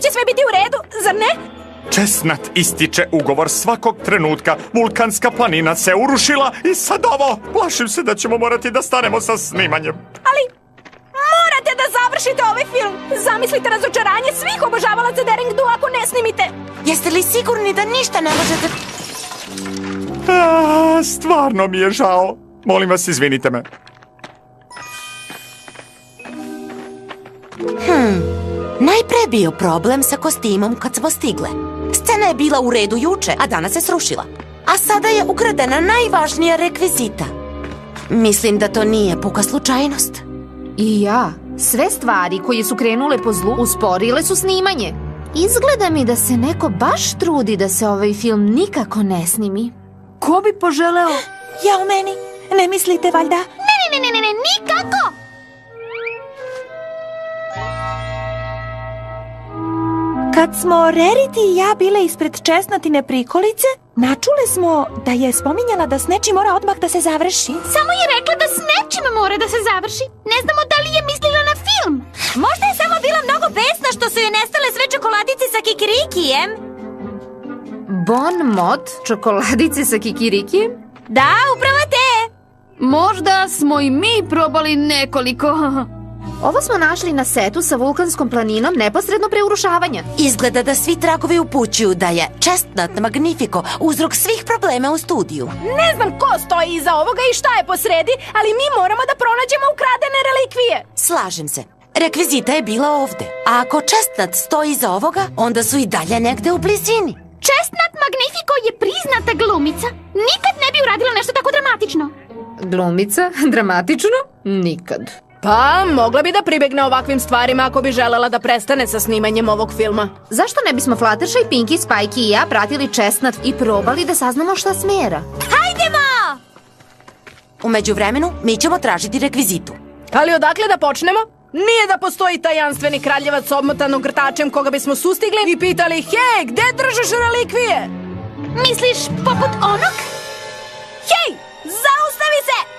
će sve biti u redu, zar ne? Česnat ističe ugovor svakog trenutka. Vulkanska planina se urušila i sad ovo. Plašim se da ćemo morati da stanemo sa snimanjem. Ali morate da završite ovaj film. Zamislite razočaranje svih obožavalaca Daring Do ako ne snimite. Jeste li sigurni da ništa ne možete... Stvarno mi je žao. Molim vas, izvinite me. Najpre je bio problem sa kostimom kad smo stigle. Scena je bila u redu juče, a danas se srušila. A sada je ukradena najvažnija rekvizita. Mislim da to nije puka slučajnost. I ja. Sve stvari koje su krenule po zlu usporile su snimanje. Izgleda mi da se neko baš trudi da se ovaj film nikako ne snimi. Ko bi poželeo? Ja u meni. Ne mislite valjda? Ne, nikako! Kad smo Rarity i ja bile ispred Česnatine prikolice, načule smo da je spominjala da s nečim mora odmah da se završi. Samo je rekla da s nečim mora da se završi. Ne znamo da li je mislila na film. Možda je samo bila mnogo besna što su joj nestale sve čokoladice sa kikirikijem. Bon mot, čokoladice sa kikirikijem? Da, upravo te. Možda smo i mi probali nekoliko. Ovo smo našli na setu sa vulkanskom planinom neposredno pre urušavanja. Izgleda da svi tragovi upućuju da je Chestnut Magnifico uzrok svih problema u studiju. Ne znam ko stoji iza ovoga i šta je posredi, ali mi moramo da pronađemo ukradene relikvije. Slažem se. Rekvizita je bila ovde. A ako Chestnut stoji iza ovoga, onda su i dalje negde u blizini. Chestnut Magnifico je priznata glumica. Nikad ne bi uradila nešto tako dramatično. Glumica? Dramatično? Nikad. Pa, mogla bi da pribegne ovakvim stvarima ako bi želela da prestane sa snimanjem ovog filma. Zašto ne bismo Fluttershy, Pinky, Spikey i ja pratili Chestnut i probali da saznamo šta smera? Hajdemo! U međuvremenu, mi ćemo tražiti rekvizitu. Ali odakle da počnemo? Nije da postoji tajanstveni kraljevac obmotan ogrtačem koga bismo sustigli i pitali: hej, gde držeš relikvije? Misliš poput onog? Hej, zaustavi se!